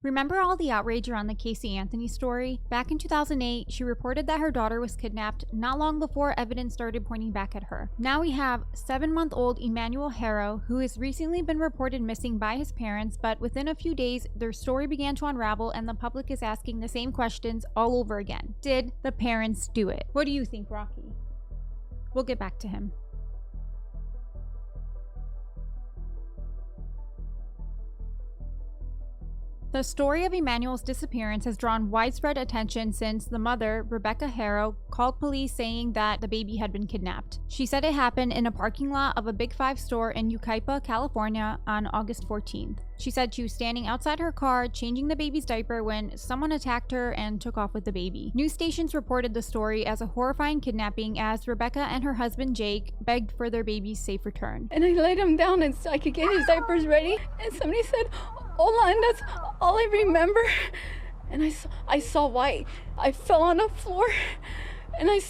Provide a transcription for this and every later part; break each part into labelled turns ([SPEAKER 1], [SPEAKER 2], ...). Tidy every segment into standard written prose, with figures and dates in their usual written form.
[SPEAKER 1] Remember all the outrage around the Casey Anthony story? Back in 2008, she reported that her daughter was kidnapped not long before evidence started pointing back at her. Now we have 7-month-old Emmanuel Harrow, who has recently been reported missing by his parents, but within a few days, their story began to unravel and the public is asking the same questions all over again. Did the parents do it? What do you think, Rocky? We'll get back to him. The story of Emmanuel's disappearance has drawn widespread attention since the mother, Rebecca Harrow, called police saying that the baby had been kidnapped. She said it happened in a parking lot of a Big Five store in Yucaipa, California on August 14th. She said she was standing outside her car changing the baby's diaper when someone attacked her and took off with the baby. News stations reported the story as a horrifying kidnapping as Rebecca and her husband Jake begged for their baby's safe return.
[SPEAKER 2] And I laid him down and so I could get his diapers ready, and somebody said, "Hola," and that's all I remember. And I saw white. I fell on the floor, and I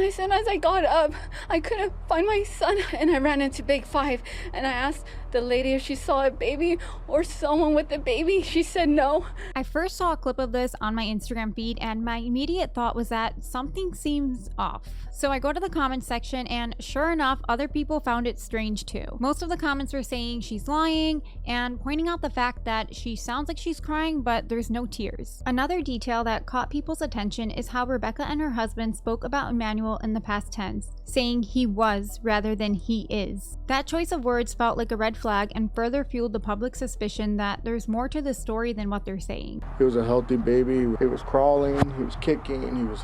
[SPEAKER 2] said, as I got up, I couldn't find my son, and I ran into Big Five, and I asked the lady if she saw a baby or someone with a baby. She said no.
[SPEAKER 1] I first saw a clip of this on my Instagram feed, and my immediate thought was that something seems off. So I go to the comments section, and sure enough, other people found it strange too. Most of the comments were saying she's lying and pointing out the fact that she sounds like she's crying, but there's no tears. Another detail that caught people's attention is how Rebecca and her husband spoke about Emmanuel in the past tense, saying he was rather than he is. That choice of words felt like a red flag and further fueled the public's suspicion that there's more to the story than what they're saying.
[SPEAKER 3] He was a healthy baby. He was crawling, he was kicking, he was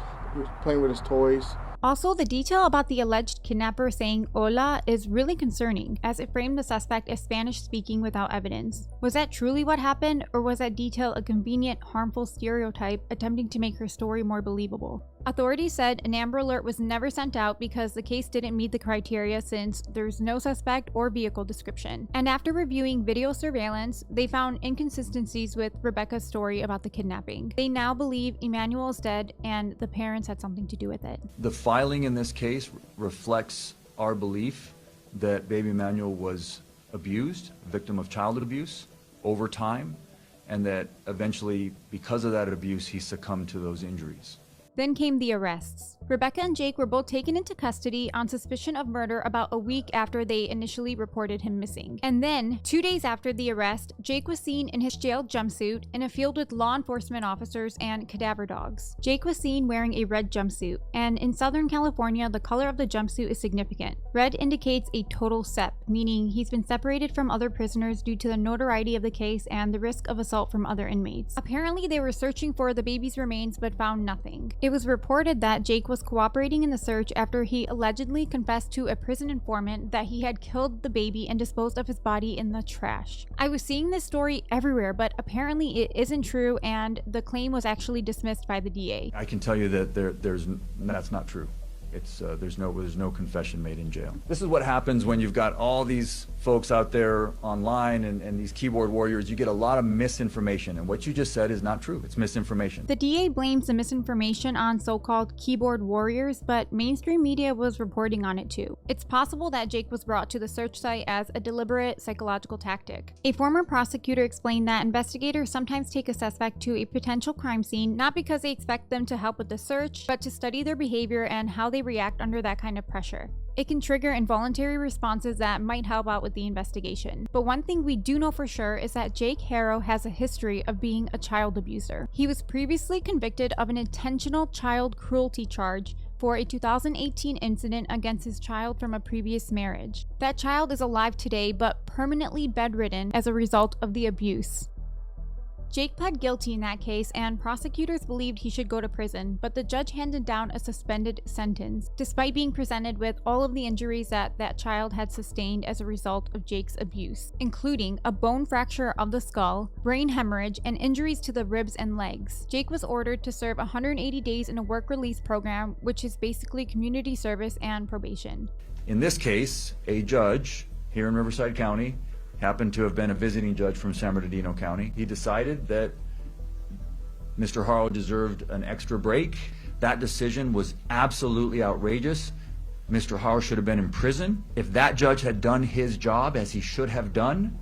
[SPEAKER 3] playing with his toys.
[SPEAKER 1] Also, the detail about the alleged kidnapper saying hola is really concerning, as it framed the suspect as Spanish-speaking without evidence. Was that truly what happened, or was that detail a convenient, harmful stereotype attempting to make her story more believable? Authorities said an Amber Alert was never sent out because the case didn't meet the criteria since there's no suspect or vehicle description. And after reviewing video surveillance, they found inconsistencies with Rebecca's story about the kidnapping. They now believe Emmanuel is dead and the parents had something to do with it.
[SPEAKER 4] The filing in this case reflects our belief that baby Emmanuel was abused, victim of child abuse over time, and that eventually, because of that abuse, he succumbed to those injuries.
[SPEAKER 1] Then came the arrests. Rebecca and Jake were both taken into custody on suspicion of murder about a week after they initially reported him missing. And then, 2 days after the arrest, Jake was seen in his jail jumpsuit in a field with law enforcement officers and cadaver dogs. Jake was seen wearing a red jumpsuit, and in Southern California, the color of the jumpsuit is significant. Red indicates a total SEP, meaning he's been separated from other prisoners due to the notoriety of the case and the risk of assault from other inmates. Apparently, they were searching for the baby's remains but found nothing. It was reported that Jake was cooperating in the search after he allegedly confessed to a prison informant that he had killed the baby and disposed of his body in the trash. I was seeing this story everywhere, but apparently it isn't true, and the claim was actually dismissed by the DA.
[SPEAKER 4] I can tell you that that's not true. There's no confession made in jail. This is what happens when you've got all these folks out there online and these keyboard warriors. You get a lot of misinformation, and what you just said is not true. It's misinformation.
[SPEAKER 1] The DA blames the misinformation on so-called keyboard warriors, but mainstream media was reporting on it too. It's possible that Jake was brought to the search site as a deliberate psychological tactic. A former prosecutor explained that investigators sometimes take a suspect to a potential crime scene not because they expect them to help with the search, but to study their behavior and how they react under that kind of pressure. It can trigger involuntary responses that might help out with the investigation. But one thing we do know for sure is that Jake Harrow has a history of being a child abuser. He was previously convicted of an intentional child cruelty charge for a 2018 incident against his child from a previous marriage. That child is alive today but permanently bedridden as a result of the abuse. Jake pled guilty in that case, and prosecutors believed he should go to prison, but the judge handed down a suspended sentence, despite being presented with all of the injuries that child had sustained as a result of Jake's abuse, including a bone fracture of the skull, brain hemorrhage, and injuries to the ribs and legs. Jake was ordered to serve 180 days in a work release program, which is basically community service and probation.
[SPEAKER 4] In this case, a judge here in Riverside County happened to have been a visiting judge from San Bernardino County. He decided that Mr. Harrow deserved an extra break. That decision was absolutely outrageous. Mr. Harrow should have been in prison. If that judge had done his job as he should have done,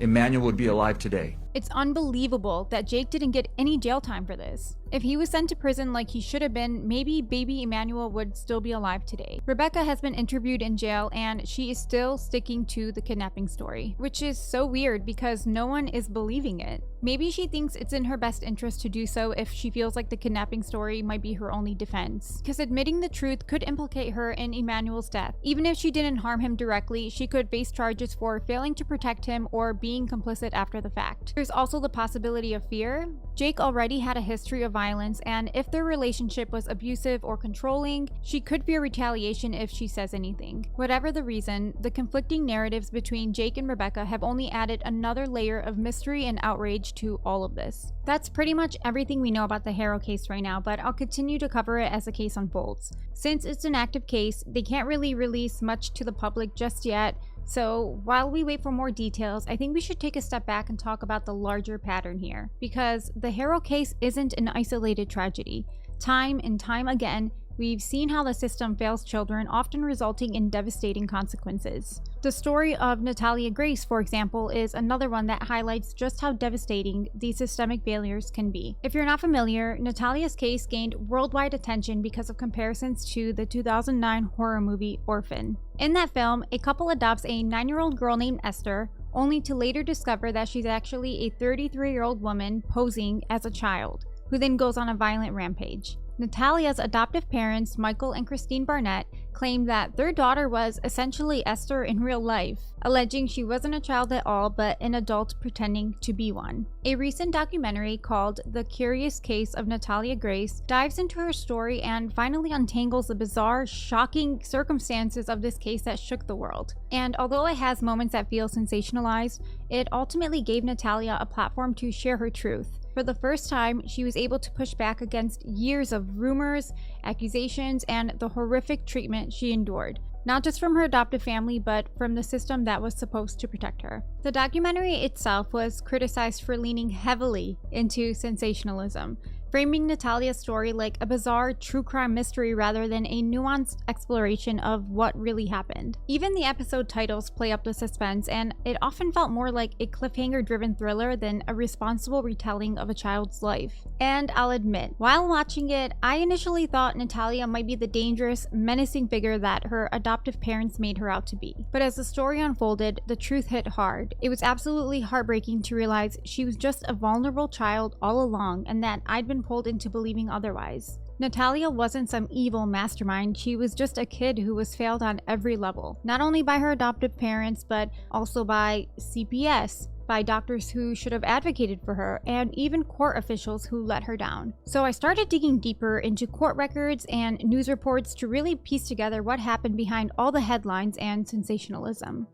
[SPEAKER 4] Emmanuel would be alive today.
[SPEAKER 1] It's unbelievable that Jake didn't get any jail time for this. If he was sent to prison like he should have been, maybe baby Emmanuel would still be alive today. Rebecca has been interviewed in jail and she is still sticking to the kidnapping story, which is so weird because no one is believing it. Maybe she thinks it's in her best interest to do so if she feels like the kidnapping story might be her only defense, because admitting the truth could implicate her in Emmanuel's death. Even if she didn't harm him directly, she could face charges for failing to protect him or being complicit after the fact. There's also the possibility of fear. Jake already had a history of violence, and if their relationship was abusive or controlling, she could fear retaliation if she says anything. Whatever the reason, the conflicting narratives between Jake and Rebecca have only added another layer of mystery and outrage to all of this. That's pretty much everything we know about the Harrow case right now, but I'll continue to cover it as the case unfolds. Since it's an active case, they can't really release much to the public just yet, so while we wait for more details, I think we should take a step back and talk about the larger pattern here, because the Harrow case isn't an isolated tragedy. Time and time again, we've seen how the system fails children, often resulting in devastating consequences. The story of Natalia Grace, for example, is another one that highlights just how devastating these systemic failures can be. If you're not familiar, Natalia's case gained worldwide attention because of comparisons to the 2009 horror movie Orphan. In that film, a couple adopts a 9-year-old girl named Esther, only to later discover that she's actually a 33-year-old woman posing as a child, who then goes on a violent rampage. Natalia's adoptive parents, Michael and Christine Barnett, claimed that their daughter was essentially Esther in real life, alleging she wasn't a child at all but an adult pretending to be one. A recent documentary called The Curious Case of Natalia Grace dives into her story and finally untangles the bizarre, shocking circumstances of this case that shook the world. And although it has moments that feel sensationalized, it ultimately gave Natalia a platform to share her truth. For the first time, she was able to push back against years of rumors, accusations, and the horrific treatment she endured, not just from her adoptive family, but from the system that was supposed to protect her. The documentary itself was criticized for leaning heavily into sensationalism, framing Natalia's story like a bizarre true crime mystery rather than a nuanced exploration of what really happened. Even the episode titles play up the suspense, and it often felt more like a cliffhanger-driven thriller than a responsible retelling of a child's life. And I'll admit, while watching it, I initially thought Natalia might be the dangerous, menacing figure that her adoptive parents made her out to be. But as the story unfolded, the truth hit hard. It was absolutely heartbreaking to realize she was just a vulnerable child all along, and that I'd been pulled into believing otherwise. Natalia wasn't some evil mastermind, she was just a kid who was failed on every level. Not only by her adoptive parents, but also by CPS, by doctors who should have advocated for her, and even court officials who let her down. So I started digging deeper into court records and news reports to really piece together what happened behind all the headlines and sensationalism.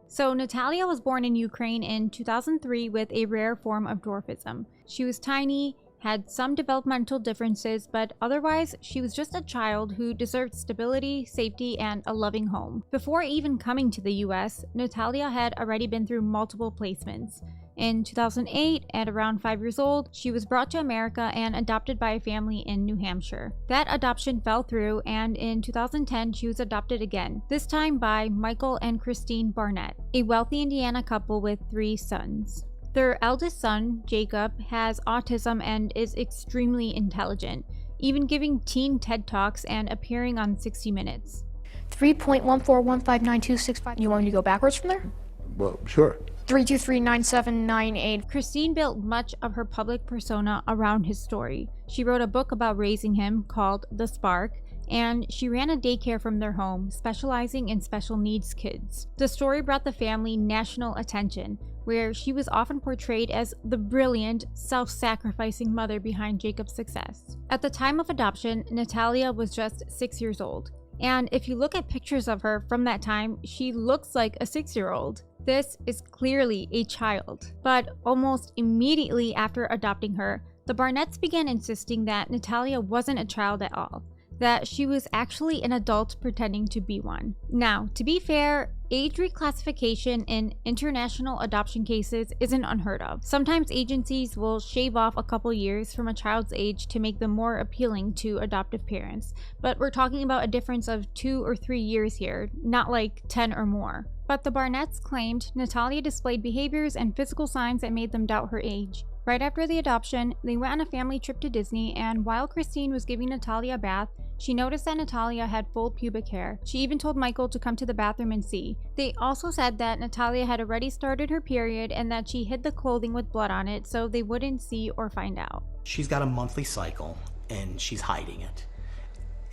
[SPEAKER 1] So Natalia was born in Ukraine in 2003 with a rare form of dwarfism. She was tiny, had some developmental differences, but otherwise she was just a child who deserved stability, safety, and a loving home. Before even coming to the US, Natalia had already been through multiple placements. In 2008, at around 5 years old, she was brought to America and adopted by a family in New Hampshire. That adoption fell through, and in 2010, she was adopted again, this time by Michael and Christine Barnett, a wealthy Indiana couple with 3 sons. Their eldest son, Jacob, has autism and is extremely intelligent, even giving teen TED Talks and appearing on 60 Minutes.
[SPEAKER 5] 3.1415926. You want me to go backwards from there?
[SPEAKER 3] Well, sure.
[SPEAKER 5] 3239798.
[SPEAKER 1] Christine built much of her public persona around his story. She wrote a book about raising him called The Spark, and she ran a daycare from their home, specializing in special needs kids. The story brought the family national attention, where she was often portrayed as the brilliant, self-sacrificing mother behind Jacob's success. At the time of adoption, Natalia was just 6 years old. And if you look at pictures of her from that time, she looks like a 6-year-old. This is clearly a child. But almost immediately after adopting her, the Barnetts began insisting that Natalia wasn't a child at all, that she was actually an adult pretending to be one. Now, to be fair, age reclassification in international adoption cases isn't unheard of. Sometimes agencies will shave off a couple years from a child's age to make them more appealing to adoptive parents, but we're talking about a difference of 2 or 3 years here, not like 10 or more. But the Barnetts claimed Natalia displayed behaviors and physical signs that made them doubt her age. Right after the adoption, they went on a family trip to Disney, and while Christine was giving Natalia a bath, she noticed that Natalia had full pubic hair. She even told Michael to come to the bathroom and see. They also said that Natalia had already started her period and that she hid the clothing with blood on it so they wouldn't see or find out.
[SPEAKER 6] She's got a monthly cycle, and she's hiding it.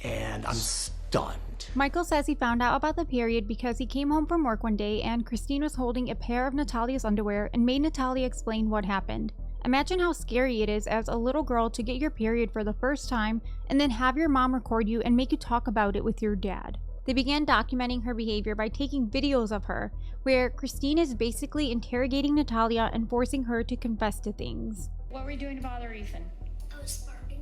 [SPEAKER 6] And I'm stunned.
[SPEAKER 1] Michael says he found out about the period because he came home from work one day and Christine was holding a pair of Natalia's underwear and made Natalia explain what happened. Imagine how scary it is as a little girl to get your period for the first time and then have your mom record you and make you talk about it with your dad. They began documenting her behavior by taking videos of her, where Christine is basically interrogating Natalia and forcing her to confess to things.
[SPEAKER 2] What were you doing to bother Ethan?
[SPEAKER 7] I was farting.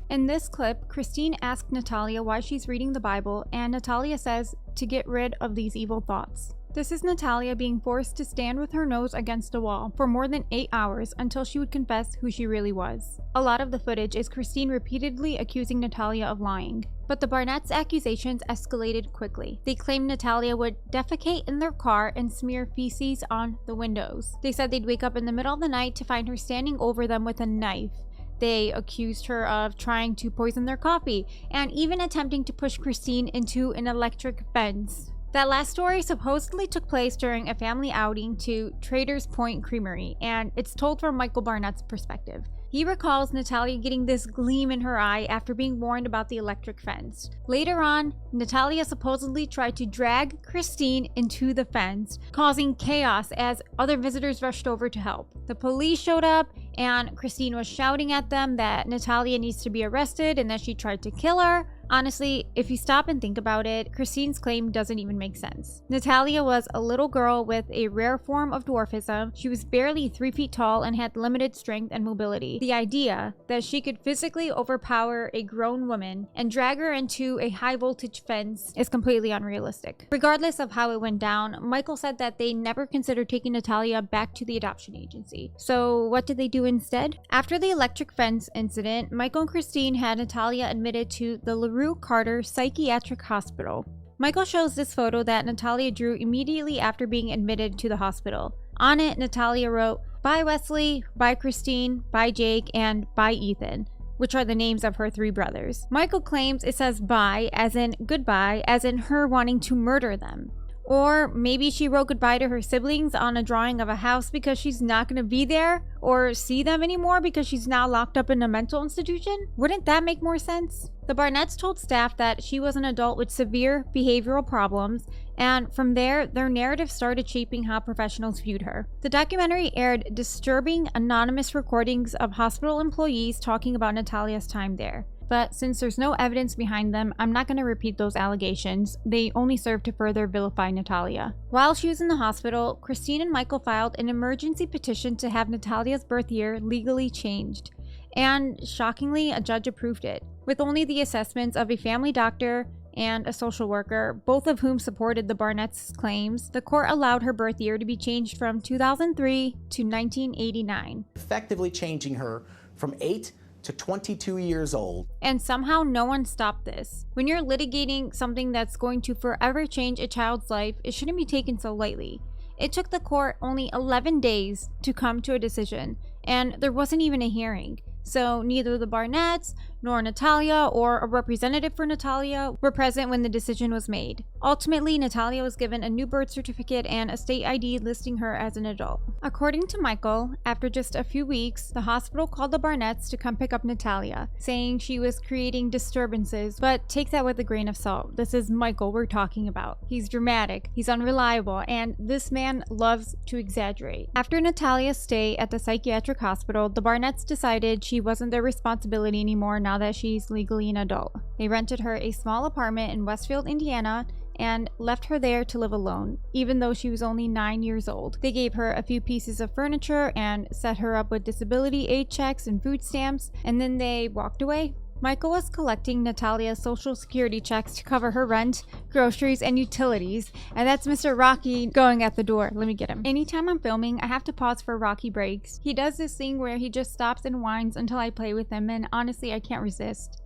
[SPEAKER 1] In this clip, Christine asked Natalia why she's reading the Bible, and Natalia says to get rid of these evil thoughts. This is Natalia being forced to stand with her nose against a wall for more than 8 hours until she would confess who she really was. A lot of the footage is Christine repeatedly accusing Natalia of lying. But the Barnetts' accusations escalated quickly. They claimed Natalia would defecate in their car and smear feces on the windows. They said they'd wake up in the middle of the night to find her standing over them with a knife. They accused her of trying to poison their coffee and even attempting to push Christine into an electric fence. That last story supposedly took place during a family outing to Traders Point Creamery, and it's told from Michael Barnett's perspective. He recalls Natalia getting this gleam in her eye after being warned about the electric fence. Later on, Natalia supposedly tried to drag Christine into the fence, causing chaos as other visitors rushed over to help. The police showed up, and Christine was shouting at them that Natalia needs to be arrested and that she tried to kill her. Honestly, if you stop and think about it, Christine's claim doesn't even make sense. Natalia was a little girl with a rare form of dwarfism. She was barely 3 feet tall and had limited strength and mobility. The idea that she could physically overpower a grown woman and drag her into a high voltage fence is completely unrealistic. Regardless of how it went down, Michael said that they never considered taking Natalia back to the adoption agency. So what did they do instead? After the electric fence incident, Michael and Christine had Natalia admitted to the LaRue Carter Psychiatric Hospital. Michael shows this photo that Natalia drew immediately after being admitted to the hospital. On it, Natalia wrote, "Bye Wesley, bye Christine, bye Jake, and bye Ethan," which are the names of her 3 brothers. Michael claims it says bye as in goodbye, as in her wanting to murder them. Or maybe she wrote goodbye to her siblings on a drawing of a house because she's not going to be there or see them anymore because she's now locked up in a mental institution? Wouldn't that make more sense? The Barnetts told staff that she was an adult with severe behavioral problems, and from there, their narrative started shaping how professionals viewed her. The documentary aired disturbing, anonymous recordings of hospital employees talking about Natalia's time there. But since there's no evidence behind them, I'm not going to repeat those allegations. They only serve to further vilify Natalia. While she was in the hospital, Christine and Michael filed an emergency petition to have Natalia's birth year legally changed. And shockingly, a judge approved it. With only the assessments of a family doctor and a social worker, both of whom supported the Barnetts' claims, the court allowed her birth year to be changed from 2003 to 1989.
[SPEAKER 6] Effectively changing her from 8 to 22 years old.
[SPEAKER 1] And somehow no one stopped this. When you're litigating something that's going to forever change a child's life, it shouldn't be taken so lightly. It took the court only 11 days to come to a decision, and there wasn't even a hearing. So neither the Barnetts nor Natalia or a representative for Natalia were present when the decision was made. Ultimately, Natalia was given a new birth certificate and a state ID listing her as an adult. According to Michael, after just a few weeks, the hospital called the Barnetts to come pick up Natalia, saying she was creating disturbances, but take that with a grain of salt. This is Michael we're talking about. He's dramatic, he's unreliable, and this man loves to exaggerate. After Natalia's stay at the psychiatric hospital, the Barnetts decided she wasn't their responsibility anymore now that she's legally an adult. They rented her a small apartment in Westfield, Indiana, and left her there to live alone, even though she was only 9 years old. They gave her a few pieces of furniture and set her up with disability aid checks and food stamps, and then they walked away. Michael was collecting Natalia's social security checks to cover her rent, groceries, and utilities, and that's Mr. Rocky going at the door. Let me get him. Anytime I'm filming, I have to pause for Rocky breaks. He does this thing where he just stops and whines until I play with him, and honestly, I can't resist.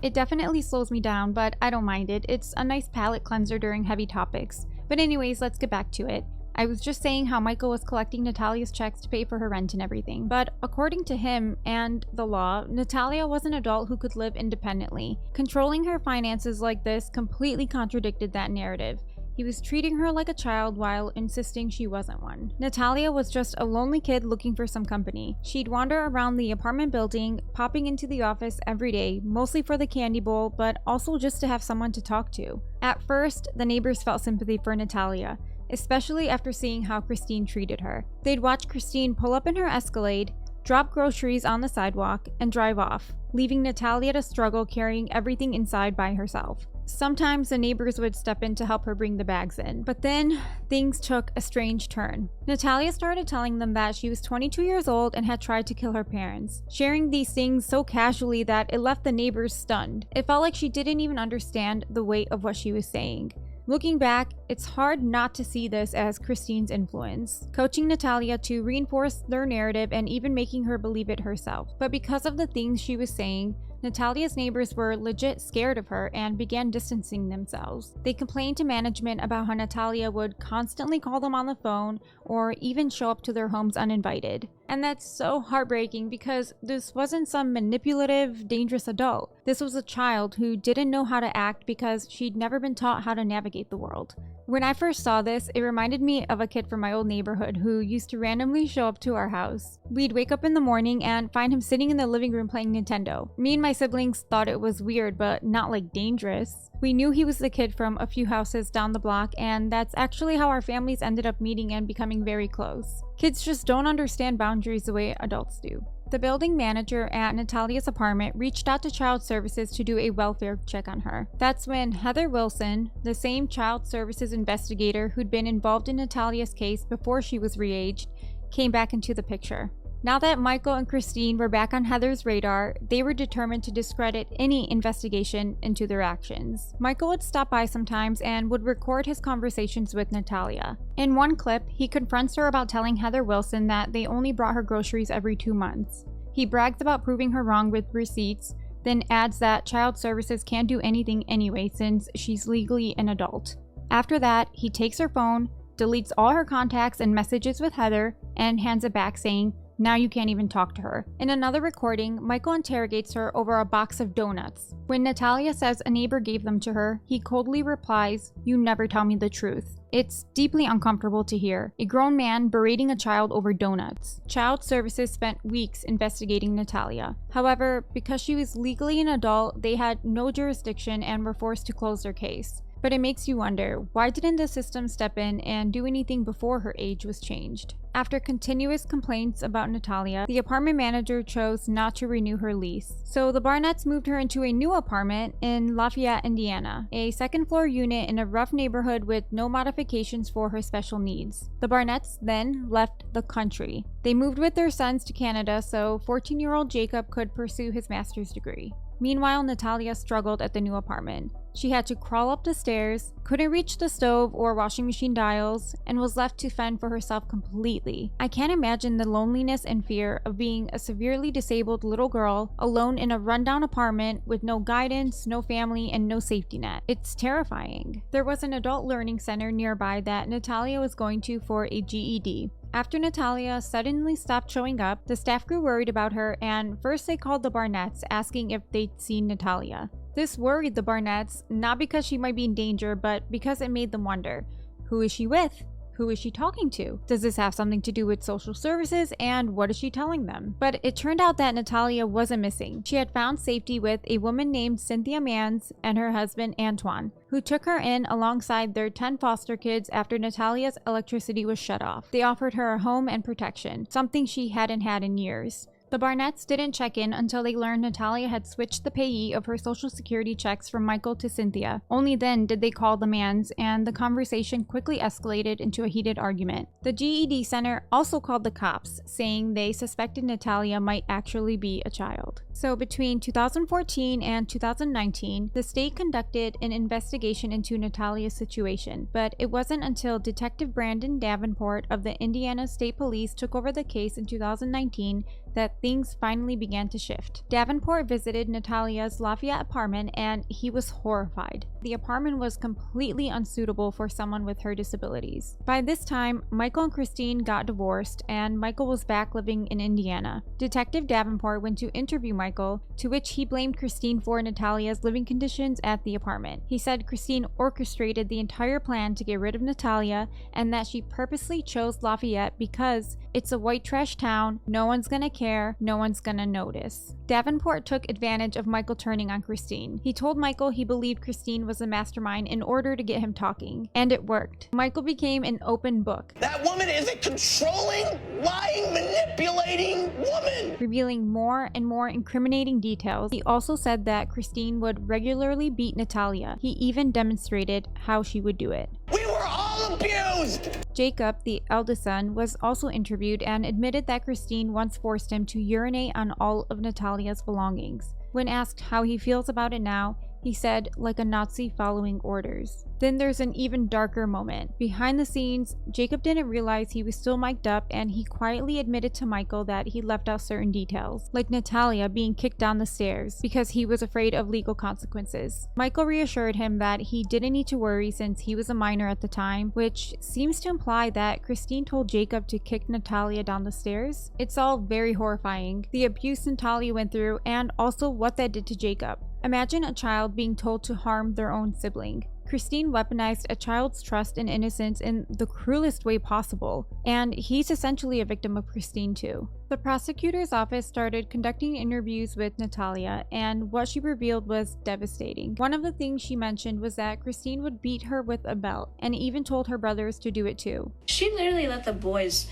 [SPEAKER 1] It definitely slows me down, but I don't mind it. It's a nice palate cleanser during heavy topics. But anyways, let's get back to it. I was just saying how Michael was collecting Natalia's checks to pay for her rent and everything. But according to him and the law, Natalia was an adult who could live independently. Controlling her finances like this completely contradicted that narrative. He was treating her like a child while insisting she wasn't one. Natalia was just a lonely kid looking for some company. She'd wander around the apartment building, popping into the office every day, mostly for the candy bowl, but also just to have someone to talk to. At first, the neighbors felt sympathy for Natalia, especially after seeing how Christine treated her. They'd watch Christine pull up in her Escalade, drop groceries on the sidewalk, and drive off, leaving Natalia to struggle carrying everything inside by herself. Sometimes the neighbors would step in to help her bring the bags in, but then things took a strange turn. Natalia started telling them that she was 22 years old and had tried to kill her parents, sharing these things so casually that it left the neighbors stunned. It felt like she didn't even understand the weight of what she was saying. Looking back, it's hard not to see this as Christine's influence, coaching Natalia to reinforce their narrative and even making her believe it herself. But because of the things she was saying, Natalia's neighbors were legit scared of her and began distancing themselves. They complained to management about how Natalia would constantly call them on the phone or even show up to their homes uninvited. And that's so heartbreaking because this wasn't some manipulative, dangerous adult. This was a child who didn't know how to act because she'd never been taught how to navigate the world. When I first saw this, it reminded me of a kid from my old neighborhood who used to randomly show up to our house. We'd wake up in the morning and find him sitting in the living room playing Nintendo. Me and my siblings thought it was weird, but not like dangerous. We knew he was the kid from a few houses down the block, and that's actually how our families ended up meeting and becoming very close. Kids just don't understand boundaries the way adults do. The building manager at Natalia's apartment reached out to Child Services to do a welfare check on her. That's when Heather Wilson, the same Child Services investigator who'd been involved in Natalia's case before she was re-aged, came back into the picture. Now that Michael and Christine were back on Heather's radar, they were determined to discredit any investigation into their actions. Michael would stop by sometimes and would record his conversations with Natalia. In one clip, he confronts her about telling Heather Wilson that they only brought her groceries every 2 months. He brags about proving her wrong with receipts, then adds that Child Services can't do anything anyway since she's legally an adult. After that, he takes her phone, deletes all her contacts and messages with Heather, and hands it back saying, "Now you can't even talk to her." In another recording, Michael interrogates her over a box of donuts. When Natalia says a neighbor gave them to her, he coldly replies, "You never tell me the truth." It's deeply uncomfortable to hear. A grown man berating a child over donuts. Child Services spent weeks investigating Natalia. However, because she was legally an adult, they had no jurisdiction and were forced to close their case. But it makes you wonder, why didn't the system step in and do anything before her age was changed? After continuous complaints about Natalia, the apartment manager chose not to renew her lease. So the Barnetts moved her into a new apartment in Lafayette, Indiana, a second-floor unit in a rough neighborhood with no modifications for her special needs. The Barnetts then left the country. They moved with their sons to Canada so 14-year-old Jacob could pursue his master's degree. Meanwhile, Natalia struggled at the new apartment. She had to crawl up the stairs, couldn't reach the stove or washing machine dials, and was left to fend for herself completely. I can't imagine the loneliness and fear of being a severely disabled little girl alone in a rundown apartment with no guidance, no family, and no safety net. It's terrifying. There was an adult learning center nearby that Natalia was going to for a GED. After Natalia suddenly stopped showing up, the staff grew worried about her, and first they called the Barnetts asking if they'd seen Natalia. This worried the Barnetts, not because she might be in danger, but because it made them wonder, who is she with? Who is she talking to? Does this have something to do with social services, and what is she telling them? But it turned out that Natalia wasn't missing. She had found safety with a woman named Cynthia Mans and her husband Antoine, who took her in alongside their 10 foster kids after Natalia's electricity was shut off. They offered her a home and protection, something she hadn't had in years. The Barnetts didn't check in until they learned Natalia had switched the payee of her social security checks from Michael to Cynthia. Only then did they call the Mans, and the conversation quickly escalated into a heated argument. The GED Center also called the cops, saying they suspected Natalia might actually be a child. So between 2014 and 2019, the state conducted an investigation into Natalia's situation, but it wasn't until Detective Brandon Davenport of the Indiana State Police took over the case in 2019 that things finally began to shift. Davenport visited Natalia's Lafayette apartment and he was horrified. The apartment was completely unsuitable for someone with her disabilities. By this time, Michael and Christine got divorced and Michael was back living in Indiana. Detective Davenport went to interview Michael, to which he blamed Christine for Natalia's living conditions at the apartment. He said Christine orchestrated the entire plan to get rid of Natalia and that she purposely chose Lafayette because it's a white trash town, no one's gonna care, no one's gonna notice. Davenport took advantage of Michael turning on Christine. He told Michael he believed Christine was a mastermind in order to get him talking, and it worked. Michael became an open book.
[SPEAKER 7] That woman is a controlling, lying, manipulating woman!
[SPEAKER 1] Revealing more and more incriminating details. He also said that Christine would regularly beat Natalia. He even demonstrated how she would do it.
[SPEAKER 7] We were all abused!
[SPEAKER 1] Jacob, the eldest son, was also interviewed and admitted that Christine once forced him to urinate on all of Natalia's belongings. When asked how he feels about it now, he said, like a Nazi following orders. Then there's an even darker moment. Behind the scenes, Jacob didn't realize he was still mic'd up and he quietly admitted to Michael that he left out certain details, like Natalia being kicked down the stairs because he was afraid of legal consequences. Michael reassured him that he didn't need to worry since he was a minor at the time, which seems to imply that Christine told Jacob to kick Natalia down the stairs. It's all very horrifying, the abuse Natalia went through and also what that did to Jacob. Imagine a child being told to harm their own sibling. Christine weaponized a child's trust and innocence in the cruelest way possible, and he's essentially a victim of Christine too. The prosecutor's office started conducting interviews with Natalia, and what she revealed was devastating. One of the things she mentioned was that Christine would beat her with a belt, and even told her brothers to do it too.
[SPEAKER 8] She literally let the boys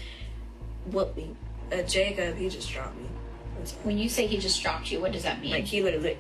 [SPEAKER 8] whoop me. Jacob, he just dropped me.
[SPEAKER 9] When you say he just dropped you, what does that mean?
[SPEAKER 8] Like, he literally...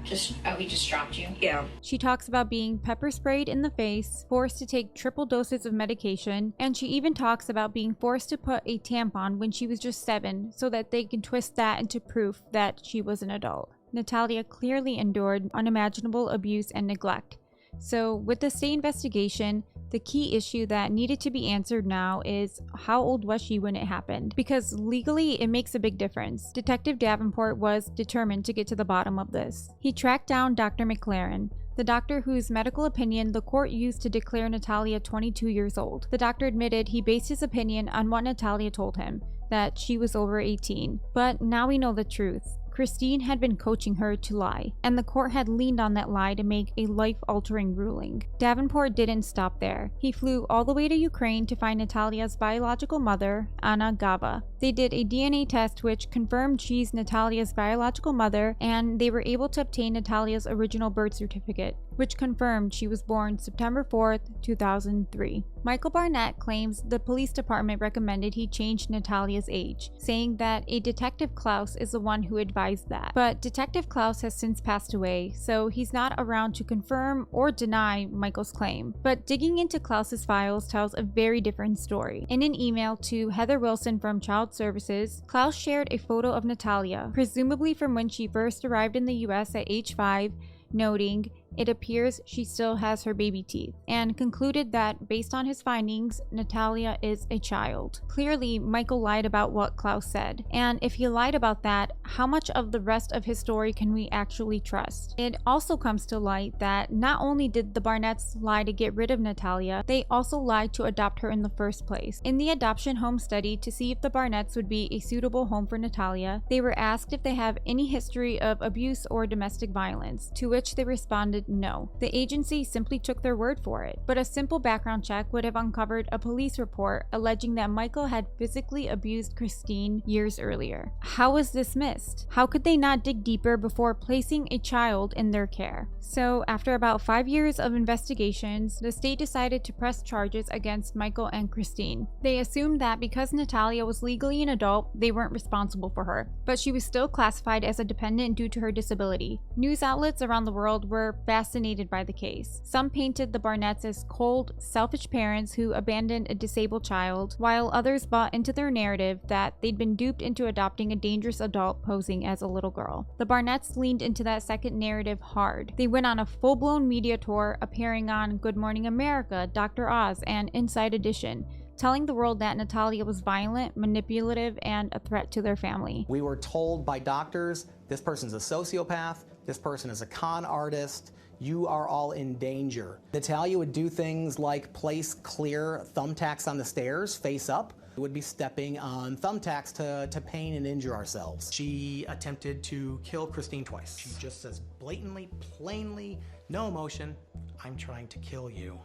[SPEAKER 9] he just dropped you?
[SPEAKER 8] Yeah.
[SPEAKER 1] She talks about being pepper sprayed in the face, forced to take triple doses of medication, and she even talks about being forced to put a tampon when she was just 7 so that they can twist that into proof that she was an adult. Natalia clearly endured unimaginable abuse and neglect. So with the state investigation, the key issue that needed to be answered now is how old was she when it happened? Because legally, it makes a big difference. Detective Davenport was determined to get to the bottom of this. He tracked down Dr. McLaren, the doctor whose medical opinion the court used to declare Natalia 22 years old. The doctor admitted he based his opinion on what Natalia told him, that she was over 18. But now we know the truth. Christine had been coaching her to lie, and the court had leaned on that lie to make a life-altering ruling. Davenport didn't stop there. He flew all the way to Ukraine to find Natalia's biological mother, Anna Gaba. They did a DNA test which confirmed she's Natalia's biological mother, and they were able to obtain Natalia's original birth certificate, which confirmed she was born September 4th, 2003. Michael Barnett claims the police department recommended he change Natalia's age, saying that a Detective Klaus is the one who advised that. But Detective Klaus has since passed away, so he's not around to confirm or deny Michael's claim. But digging into Klaus's files tells a very different story. In an email to Heather Wilson from Child Services, Klaus shared a photo of Natalia, presumably from when she first arrived in the US at age 5, noting, "It appears she still has her baby teeth," and concluded that based on his findings, Natalia is a child. Clearly, Michael lied about what Klaus said, and if he lied about that, how much of the rest of his story can we actually trust? It also comes to light that not only did the Barnetts lie to get rid of Natalia, they also lied to adopt her in the first place. In the adoption home study to see if the Barnetts would be a suitable home for Natalia, they were asked if they have any history of abuse or domestic violence, to which they responded no. The agency simply took their word for it, but a simple background check would have uncovered a police report alleging that Michael had physically abused Christine years earlier. How was this missed? How could they not dig deeper before placing a child in their care? So, after about 5 years of investigations, the state decided to press charges against Michael and Christine. They assumed that because Natalia was legally an adult, they weren't responsible for her, but she was still classified as a dependent due to her disability. News outlets around the world were fascinated by the case. Some painted the Barnetts as cold, selfish parents who abandoned a disabled child, while others bought into their narrative that they'd been duped into adopting a dangerous adult posing as a little girl. The Barnetts leaned into that second narrative hard. They went on a full-blown media tour, appearing on Good Morning America, Dr. Oz, and Inside Edition, telling the world that Natalia was violent, manipulative, and a threat to their family.
[SPEAKER 6] We were told by doctors, this person's a sociopath, this person is a con artist, you are all in danger. Natalia would do things like place clear thumbtacks on the stairs, face up. We would be stepping on thumbtacks to pain and injure ourselves. She attempted to kill Christine twice. She just says blatantly, plainly, no emotion, I'm trying to kill you.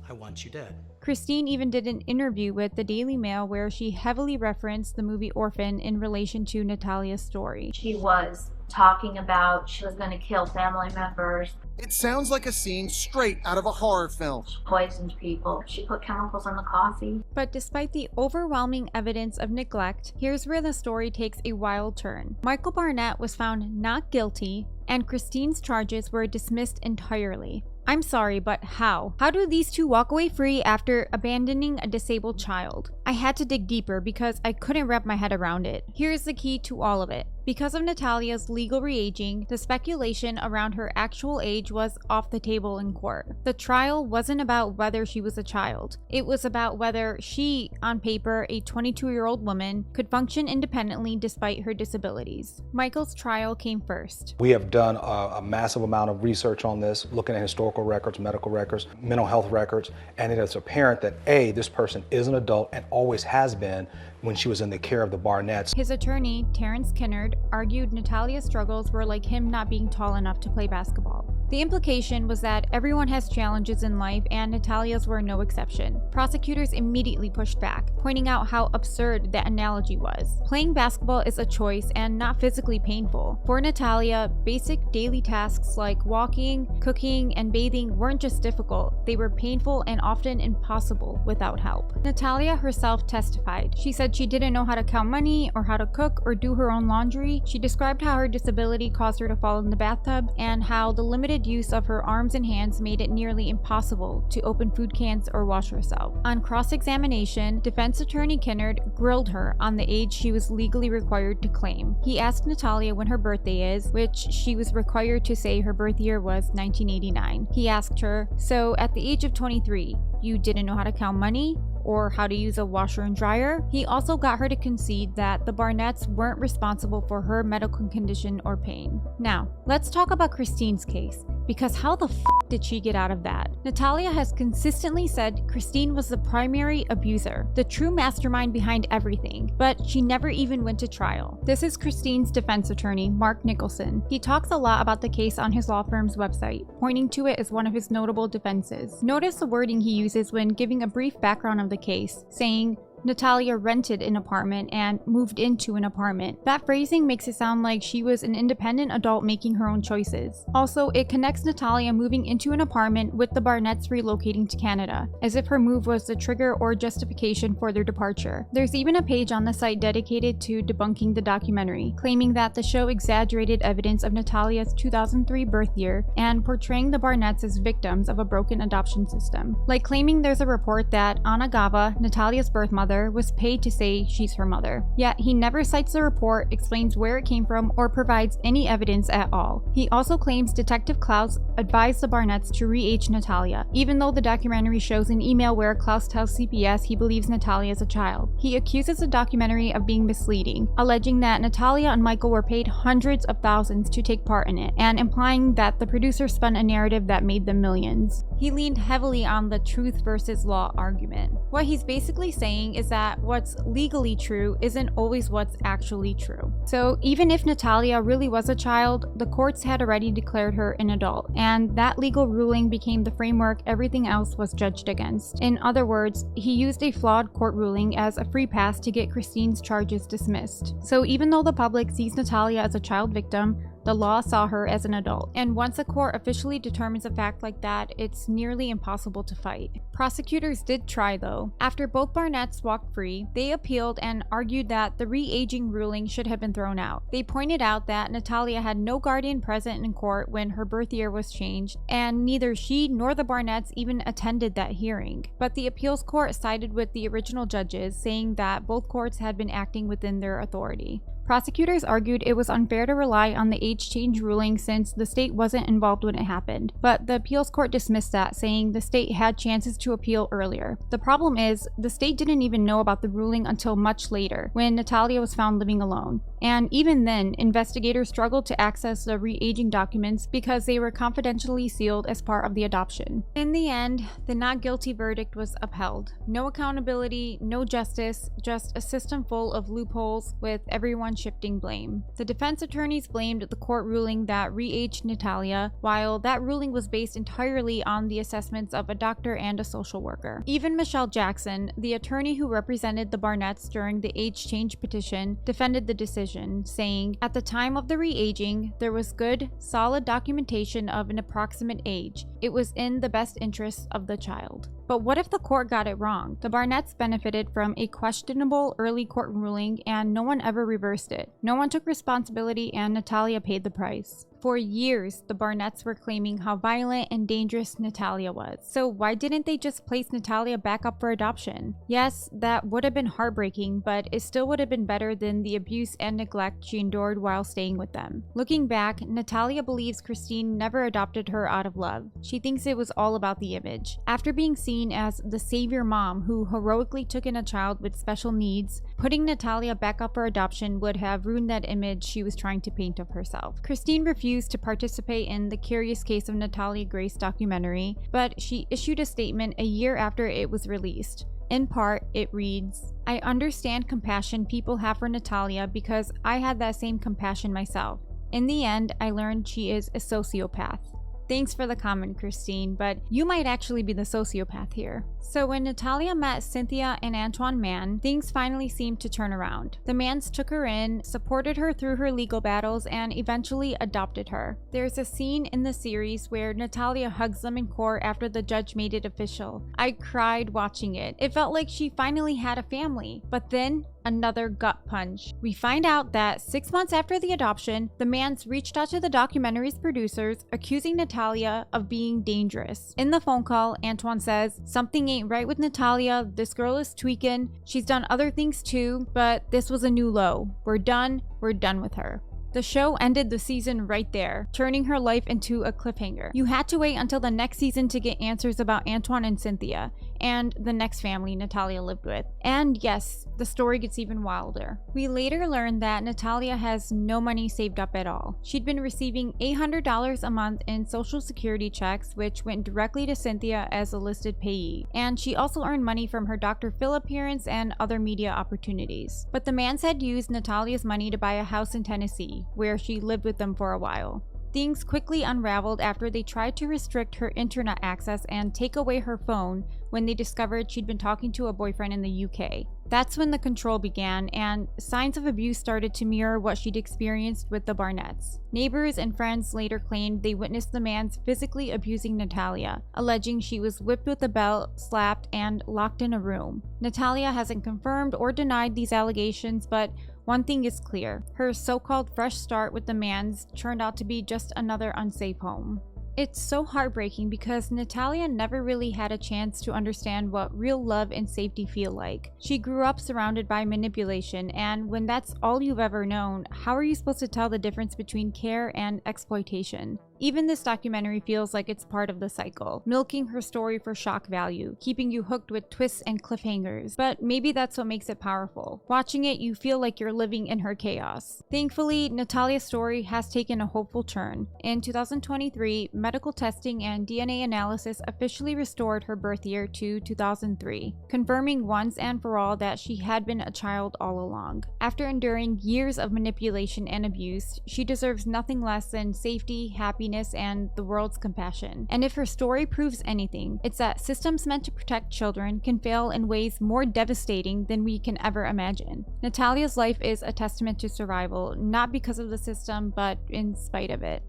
[SPEAKER 6] I want you dead.
[SPEAKER 1] Christine even did an interview with the Daily Mail where she heavily referenced the movie Orphan in relation to Natalia's story.
[SPEAKER 10] She was talking about she was going to kill family members.
[SPEAKER 7] It sounds like a scene straight out of a horror film.
[SPEAKER 10] She poisoned people. She put chemicals in the coffee.
[SPEAKER 1] But despite the overwhelming evidence of neglect, here's where the story takes a wild turn. Michael Barnett was found not guilty, and Christine's charges were dismissed entirely. I'm sorry, but how? How do these two walk away free after abandoning a disabled child? I had to dig deeper because I couldn't wrap my head around it. Here's the key to all of it. Because of Natalia's legal re-aging, the speculation around her actual age was off the table in court. The trial wasn't about whether she was a child. It was about whether she, on paper, a 22-year-old woman, could function independently despite her disabilities. Michael's trial came first.
[SPEAKER 11] We have done a massive amount of research on this, looking at historical records, medical records, mental health records, and it is apparent that A, this person is an adult and always has been when she was in the care of the Barnetts.
[SPEAKER 1] His attorney, Terrence Kinnard, argued Natalia's struggles were like him not being tall enough to play basketball. The implication was that everyone has challenges in life and Natalia's were no exception. Prosecutors immediately pushed back, pointing out how absurd that analogy was. Playing basketball is a choice and not physically painful. For Natalia, basic daily tasks like walking, cooking, and bathing weren't just difficult, they were painful and often impossible without help. Natalia herself testified. She said she didn't know how to count money or how to cook or do her own laundry. She described how her disability caused her to fall in the bathtub and how the limited use of her arms and hands made it nearly impossible to open food cans or wash herself. On cross-examination, defense attorney Kinnard grilled her on the age she was legally required to claim. He asked Natalia when her birthday is, which she was required to say her birth year was 1989. He asked her, "So at the age of 23, you didn't know how to count money? Or how to use a washer and dryer?" He also got her to concede that the Barnetts weren't responsible for her medical condition or pain. Now, let's talk about Christine's case, because how the f did she get out of that? Natalia has consistently said Christine was the primary abuser, the true mastermind behind everything, but she never even went to trial. This is Christine's defense attorney, Mark Nicholson. He talks a lot about the case on his law firm's website, pointing to it as one of his notable defenses. Notice the wording he uses when giving a brief background of the case, saying, Natalia rented an apartment and moved into an apartment. That phrasing makes it sound like she was an independent adult making her own choices. Also, it connects Natalia moving into an apartment with the Barnetts relocating to Canada, as if her move was the trigger or justification for their departure. There's even a page on the site dedicated to debunking the documentary, claiming that the show exaggerated evidence of Natalia's 2003 birth year and portraying the Barnetts as victims of a broken adoption system. Like claiming there's a report that Anna Gava, Natalia's birth mother, was paid to say she's her mother. Yet he never cites the report, explains where it came from, or provides any evidence at all. He also claims Detective Klaus advised the Barnetts to re-age Natalia, even though the documentary shows an email where Klaus tells CBS he believes Natalia is a child. He accuses the documentary of being misleading, alleging that Natalia and Michael were paid hundreds of thousands to take part in it, and implying that the producer spun a narrative that made them millions. He leaned heavily on the truth versus law argument. What he's basically saying is that what's legally true isn't always what's actually true. So even if Natalia really was a child, the courts had already declared her an adult, and that legal ruling became the framework everything else was judged against. In other words, he used a flawed court ruling as a free pass to get Christine's charges dismissed. So even though the public sees Natalia as a child victim, the law saw her as an adult, and once a court officially determines a fact like that, it's nearly impossible to fight. Prosecutors did try though. After both Barnetts walked free, they appealed and argued that the re-aging ruling should have been thrown out. They pointed out that Natalia had no guardian present in court when her birth year was changed, and neither she nor the Barnetts even attended that hearing. But the appeals court sided with the original judges, saying that both courts had been acting within their authority. Prosecutors argued it was unfair to rely on the age change ruling since the state wasn't involved when it happened, but the appeals court dismissed that, saying the state had chances to appeal earlier. The problem is, the state didn't even know about the ruling until much later, when Natalia was found living alone. And even then, investigators struggled to access the re-aging documents because they were confidentially sealed as part of the adoption. In the end, the not guilty verdict was upheld. No accountability, no justice, just a system full of loopholes with everyone shifting blame. The defense attorneys blamed the court ruling that re-aged Natalia, while that ruling was based entirely on the assessments of a doctor and a social worker. Even Michelle Jackson, the attorney who represented the Barnetts during the age change petition, defended the decision, saying, "At the time of the re-aging, there was good, solid documentation of an approximate age. It was in the best interests of the child." But what if the court got it wrong? The Barnetts benefited from a questionable early court ruling and no one ever reversed it. No one took responsibility and Natalia paid the price. For years, the Barnetts were claiming how violent and dangerous Natalia was. So why didn't they just place Natalia back up for adoption? Yes, that would have been heartbreaking, but it still would have been better than the abuse and neglect she endured while staying with them. Looking back, Natalia believes Christine never adopted her out of love. She thinks it was all about the image. After being seen as the savior mom who heroically took in a child with special needs, putting Natalia back up for adoption would have ruined that image she was trying to paint of herself. Christine refused to participate in the Curious Case of Natalia Grace documentary, but she issued a statement a year after it was released. In part, it reads, "I understand compassion people have for Natalia because I had that same compassion myself. In the end, I learned she is a sociopath." Thanks for the comment, Christine, but you might actually be the sociopath here. So when Natalia met Cynthia and Antoine Mann, things finally seemed to turn around. The Manns took her in, supported her through her legal battles, and eventually adopted her. There's a scene in the series where Natalia hugs them in court after the judge made it official. I cried watching it. It felt like she finally had a family. But then, another gut punch. We find out that 6 months after the adoption, the Manns reached out to the documentary's producers, accusing Natalia of being dangerous. In the phone call, Antoine says, "Something ain't right with Natalia, this girl is tweaking, she's done other things too, but this was a new low. We're done with her." The show ended the season right there, turning her life into a cliffhanger. You had to wait until the next season to get answers about Antoine and Cynthia, and the next family Natalia lived with. And yes, the story gets even wilder. We later learned that Natalia has no money saved up at all. She'd been receiving $800 a month in Social Security checks, which went directly to Cynthia as a listed payee. And she also earned money from her Dr. Phil appearance and other media opportunities. But the Manns had used Natalia's money to buy a house in Tennessee, where she lived with them for a while. Things quickly unraveled after they tried to restrict her internet access and take away her phone when they discovered she'd been talking to a boyfriend in the UK. That's when the control began, and signs of abuse started to mirror what she'd experienced with the Barnetts. Neighbors and friends later claimed they witnessed the Manns physically abusing Natalia, alleging she was whipped with a belt, slapped, and locked in a room. Natalia hasn't confirmed or denied these allegations, but one thing is clear: her so-called fresh start with the Manns turned out to be just another unsafe home. It's so heartbreaking because Natalia never really had a chance to understand what real love and safety feel like. She grew up surrounded by manipulation, and when that's all you've ever known, how are you supposed to tell the difference between care and exploitation? Even this documentary feels like it's part of the cycle, milking her story for shock value, keeping you hooked with twists and cliffhangers. But maybe that's what makes it powerful. Watching it, you feel like you're living in her chaos. Thankfully, Natalia's story has taken a hopeful turn. In 2023, medical testing and DNA analysis officially restored her birth year to 2003, confirming once and for all that she had been a child all along. After enduring years of manipulation and abuse, she deserves nothing less than safety, happiness, and the world's compassion. And if her story proves anything, it's that systems meant to protect children can fail in ways more devastating than we can ever imagine. Natalia's life is a testament to survival, not because of the system, but in spite of it.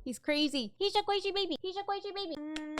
[SPEAKER 1] He's crazy. He's a crazy baby. He's a crazy baby.